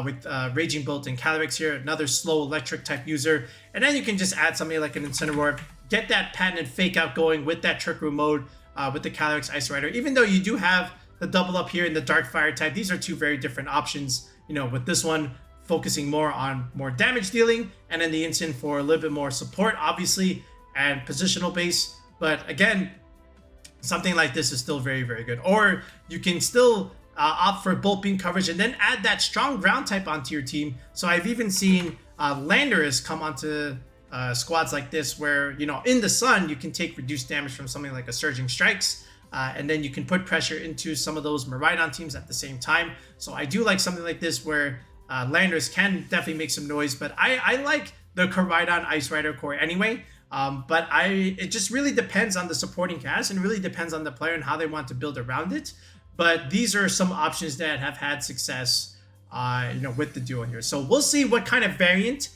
with Raging Bolt and Calyrex here, another slow electric type user. And then you can just add something like an Incineroar, get that patented fake out going with that Trick Room mode with the Calyrex Ice Rider. Even though you do have the double up here in the Dark Fire type, these are two very different options. You know, with this one focusing more on more damage dealing, and then the Incin for a little bit more support, obviously, and positional base. But again, something like this is still very, very good. Or you can still opt for Bolt Beam coverage and then add that strong ground type onto your team. So I've even seen Landorus come onto squads like this where, you know, in the sun, you can take reduced damage from something like a Surging Strikes. And then you can put pressure into some of those Miraidon teams at the same time. So I do like something like this where Landorus can definitely make some noise. But I like the Koraidon Ice Rider core anyway. But it just really depends on the supporting cast and really depends on the player and how they want to build around it. But these are some options that have had success, you know, with the duo here. So we'll see what kind of variant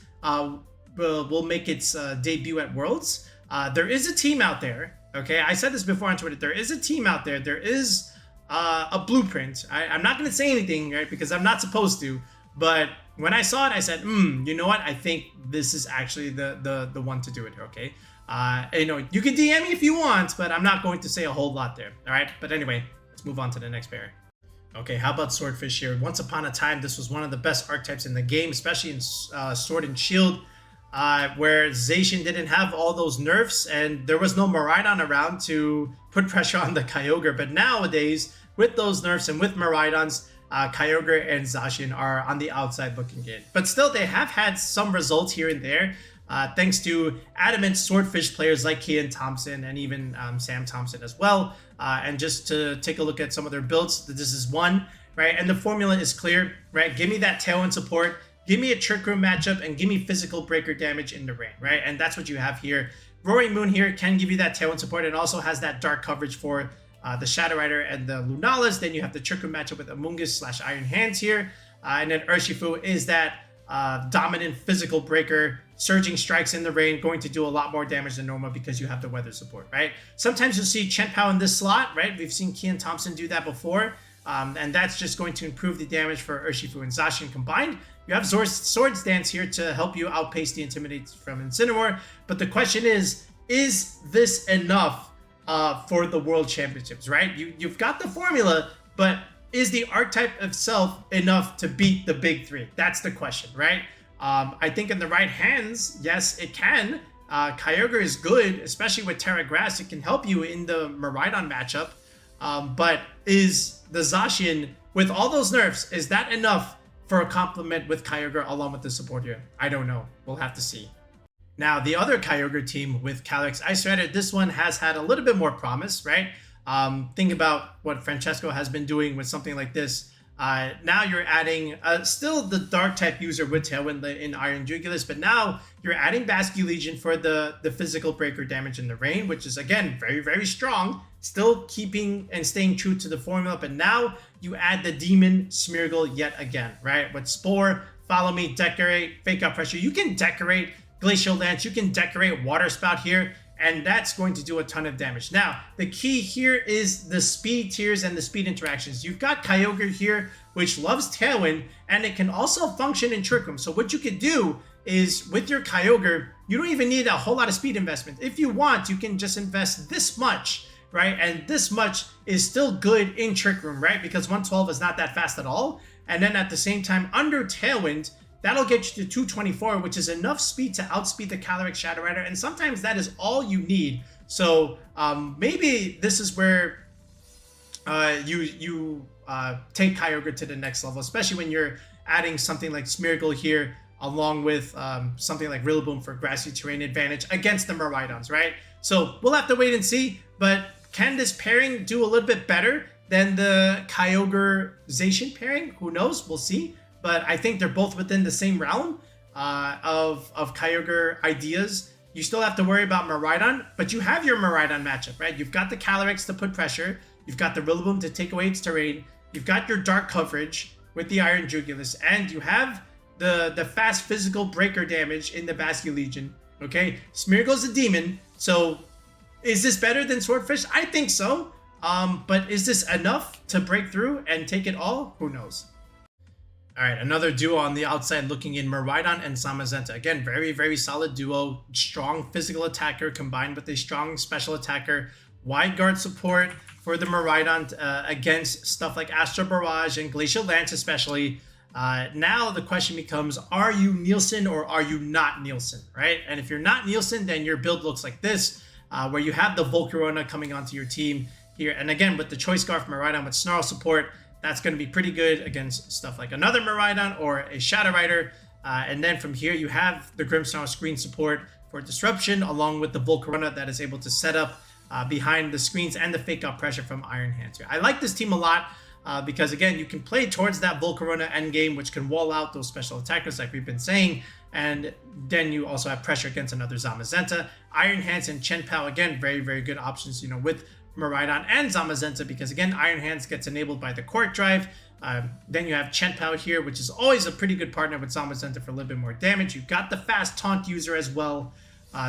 will make its debut at Worlds. There is a team out there. Okay, I said this before on Twitter. There is a team out there. There is a blueprint. I'm not going to say anything, right, because I'm not supposed to. But when I saw it, I said, you know what? I think this is actually the one to do it, okay? You know, you can DM me if you want, but I'm not going to say a whole lot there, all right? But anyway, let's move on to the next pair. Okay, how about Swordfish here? Once upon a time, this was one of the best archetypes in the game, especially in Sword and Shield. Where Zacian didn't have all those nerfs and there was no Miraidon around to put pressure on the Kyogre. But nowadays, with those nerfs and with Miraidons, Kyogre and Zacian are on the outside looking good. But still, they have had some results here and there, thanks to adamant Swordfish players like Kian Thompson and even Sam Thompson as well. And just to take a look at some of their builds, this is one, right? And the formula is clear, right? Give me that Tailwind support. Give me a Trick Room matchup and give me physical breaker damage in the rain, right? And that's what you have here. Roaring Moon here can give you that Tailwind support and also has that dark coverage for the Shadow Rider and the Lunalas. Then you have the Trick Room matchup with Amoonguss / Iron Hands here. And then Urshifu is that dominant physical breaker, surging strikes in the rain, going to do a lot more damage than normal because you have the weather support, right? Sometimes you'll see Chien-Pao in this slot, right? We've seen Kian Thompson do that before, and that's just going to improve the damage for Urshifu and Zacian combined. You have Swords Dance here to help you outpace the Intimidate from Incineroar, but the question is this enough for the World Championships, right? You've got the formula, but is the archetype itself enough to beat the big three? That's the question, right? I think in the right hands, yes, it can. Kyogre is good, especially with Terra Grass. It can help you in the Miraidon matchup. But is the Zacian, with all those nerfs, is that enough for a complement with Kyogre along with the support here? I don't know. We'll have to see. Now, the other Kyogre team with Calyrex Ice Rider, this one has had a little bit more promise, right? Think about what Francesco has been doing with something like this. Now you're adding still the dark type user with Tailwind in Iron Jugulus, but now you're adding Basculegion for the physical breaker damage in the rain, which is again very, very strong, still keeping and staying true to the formula. But now you add the Demon Smeargle yet again, right? With Spore, Follow Me, Decorate, Fake Out Pressure. You can decorate Glacial Lance, you can decorate Water Spout here, and that's going to do a ton of damage. Now, the key here is the speed tiers and the speed interactions. You've got Kyogre here, which loves Tailwind, and it can also function in Trick Room. So what you could do is, with your Kyogre, you don't even need a whole lot of speed investment. If you want, you can just invest this much, right? And this much is still good in Trick Room, right? Because 112 is not that fast at all. And then at the same time, under Tailwind, that'll get you to 224, which is enough speed to outspeed the Calyrex Shadow Rider, and sometimes that is all you need. So maybe this is where you take Kyogre to the next level, especially when you're adding something like Smeargle here, along with something like Rillaboom for grassy terrain advantage against the Miraidons, right? So we'll have to wait and see, but can this pairing do a little bit better than the Kyogre-Zacian pairing? Who knows? We'll see. But I think they're both within the same realm of Kyogre ideas. You still have to worry about Miraidon, but you have your Miraidon matchup, right? You've got the Calyrex to put pressure. You've got the Rillaboom to take away its terrain. You've got your dark coverage with the Iron Jugulus, and you have the fast physical breaker damage in the Basculegion, okay? Smeargle's a demon, so is this better than Swordfish? I think so. But is this enough to break through and take it all? Who knows? All right, another duo on the outside looking in, Miraidon and Zamazenta. Again, very, very solid duo. Strong physical attacker combined with a strong special attacker. Wide guard support for the Miraidon against stuff like Astro Barrage and Glacial Lance especially. Now the question becomes, are you Nielsen or are you not Nielsen, right? And if you're not Nielsen, then your build looks like this, where you have the Volcarona coming onto your team here. And again, with the Choice Scarf Miraidon with Snarl support, that's going to be pretty good against stuff like another Miraidon or a Shadow Rider. And then from here, you have the Grimmsnarl screen support for Disruption, along with the Volcarona that is able to set up behind the screens and the Fake Out Pressure from Iron Hands here. I like this team a lot because, again, you can play towards that Volcarona endgame, which can wall out those special attackers like we've been saying. And then you also have pressure against another Zamazenta. Iron Hands and Chien-Pao, again, very, very good options, you know, with Miraidon and Zamazenta, because again, Iron Hands gets enabled by the Court Drive. Then you have Chien-Pao here, which is always a pretty good partner with Zamazenta for a little bit more damage. You've got the fast taunt user as well.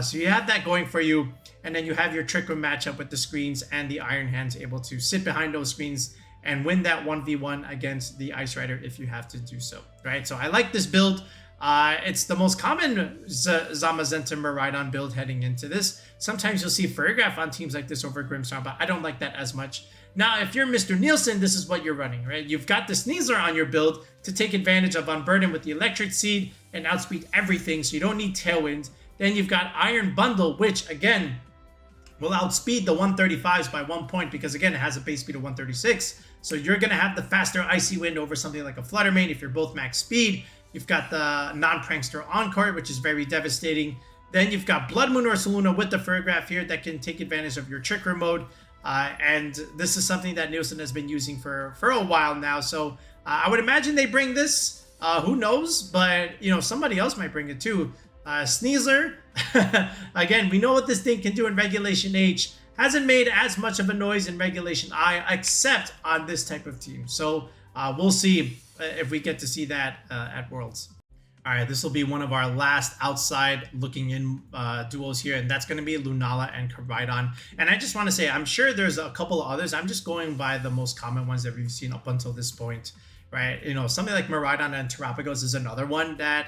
So you have that going for you. And then you have your Trick Room matchup with the screens and the Iron Hands able to sit behind those screens and win that 1v1 against the Ice Rider if you have to do so, right? So I like this build. It's the most common Zamazenta Miraidon build heading into this. Sometimes you'll see Ferrograph on teams like this over Grimmsnarl, but I don't like that as much. Now, if you're Mr. Nielsen, this is what you're running, right? You've got the Sneasler on your build to take advantage of Unburden with the Electric Seed and outspeed everything, so you don't need Tailwind. Then you've got Iron Bundle, which, again, will outspeed the 135s by 1 point because, again, it has a base speed of 136. So you're going to have the faster Icy Wind over something like a Fluttermane if you're both max speed. You've got the non-prankster Encore, which is very devastating. Then you've got Blood Moon Ursaluna with the Ferrograph here that can take advantage of your Trick Room mode. And this is something that Nielsen has been using for a while now. So I would imagine they bring this. Who knows? But, you know, somebody else might bring it too. Sneasler, again, we know what this thing can do in Regulation H. Hasn't made as much of a noise in Regulation I, except on this type of team. So we'll see if we get to see that at Worlds. All right, this will be one of our last outside looking in duos here, and that's going to be Lunala and Koraidon. And I just want to say, I'm sure there's a couple of others. I'm just going by the most common ones that we've seen up until this point, right? You know, something like Miraidon and Terapagos is another one that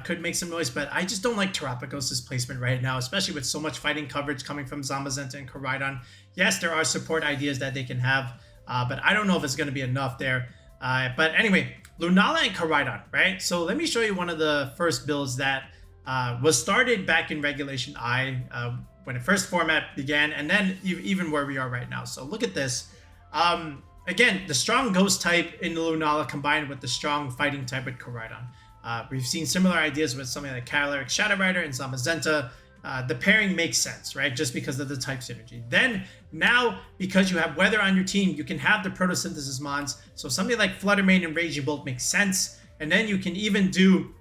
could make some noise, but I just don't like Terapagos' placement right now, especially with so much fighting coverage coming from Zamazenta and Koraidon. Yes, there are support ideas that they can have, but I don't know if it's going to be enough there. But anyway, Lunala and Koraidon, right? So let me show you one of the first builds that was started back in regulationI when the first format began, and then even where we are right now. So look at this. Again, the strong ghost type in the Lunala combined with the strong fighting type with Koraidon. We've seen similar ideas with something like Calyrex Shadow Rider and Zamazenta. The pairing makes sense, right? Just because of the type synergy. Then, now, because you have Weather on your team, you can have the Photosynthesis Mons. So something like Flutter Mane and Raging Bolt makes sense. And then you can even do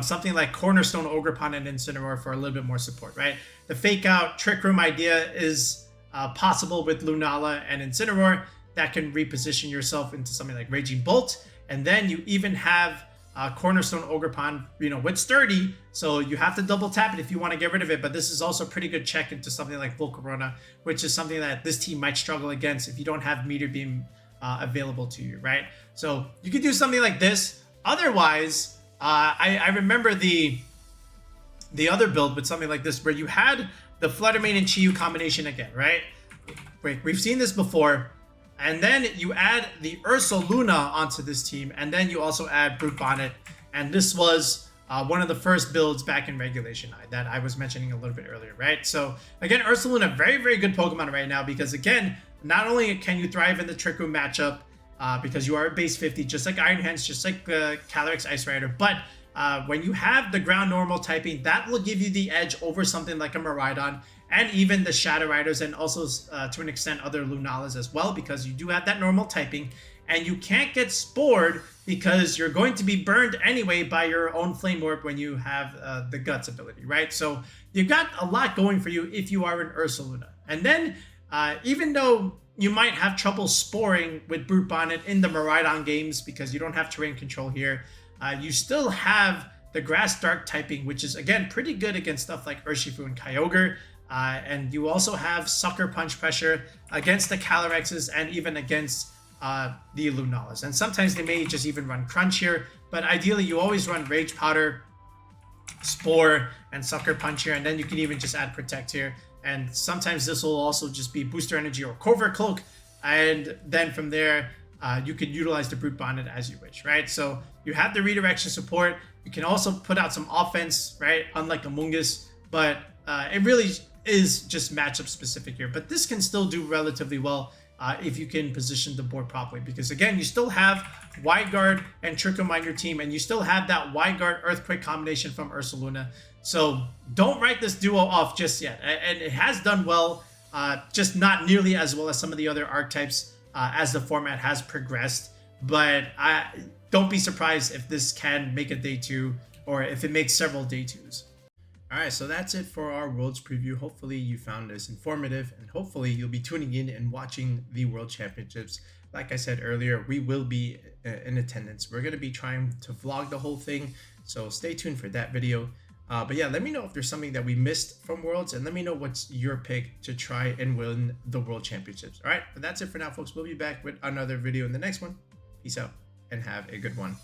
something like Cornerstone, Ogerpon, and Incineroar for a little bit more support, right? The Fake Out Trick Room idea is possible with Lunala and Incineroar. That can reposition yourself into something like Raging Bolt. And then you even have Cornerstone Ogerpon, you know, with Sturdy, so you have to double tap it if you want to get rid of it. But this is also a pretty good check into something like Volcarona, which is something that this team might struggle against if you don't have Meteor Beam available to you, right? So you could do something like this. Otherwise, I remember the other build with something like this where you had the Flutter Mane and Chi-Yu combination again, right? We've seen this before. And then you add the Ursaluna onto this team, and then you also add Brute Bonnet. And this was one of the first builds back in regulationI that I was mentioning a little bit earlier, right? So again, Ursaluna, very, very good Pokemon right now because again, not only can you thrive in the Trick Room matchup because you are a base 50, just like Iron Hands, just like Calyrex Ice Rider, but when you have the ground normal typing, that will give you the edge over something like a Miraidon and even the Shadow Riders, and also to an extent other Lunalas as well, because you do have that normal typing, and you can't get spored because you're going to be burned anyway by your own Flame Orb when you have the Guts ability, right? So you've got a lot going for you if you are an Ursaluna. And then even though you might have trouble sporing with Brute Bonnet in the Miraidon games because you don't have terrain control here, you still have the Grass Dark typing, which is again pretty good against stuff like Urshifu and Kyogre. And you also have Sucker Punch pressure against the Calyrexes and even against the Lunalas. And sometimes they may just even run Crunch here, but ideally you always run Rage Powder, Spore, and Sucker Punch here, and then you can even just add Protect here. And sometimes this will also just be Booster Energy or Covert Cloak, and then from there you could utilize the Brute Bonnet as you wish, right? So you have the redirection support. You can also put out some offense, right? Unlike Amoonguss, but it really is just matchup specific here. But this can still do relatively well if you can position the board properly, because again, you still have Wide Guard and Trick Room on your team, and you still have that Wide Guard Earthquake combination from Ursaluna. So don't write this duo off just yet. And it has done well, just not nearly as well as some of the other archetypes as the format has progressed. But don't be surprised if this can make a day 2 or if it makes several day 2s. Alright, so that's it for our Worlds preview. Hopefully you found this informative, and hopefully you'll be tuning in and watching the World Championships. Like I said earlier, we will be in attendance. We're going to be trying to vlog the whole thing, so stay tuned for that video. But yeah, let me know if there's something that we missed from Worlds, and let me know what's your pick to try and win the World Championships. Alright, but that's it for now, folks. We'll be back with another video in the next one. Peace out, and have a good one.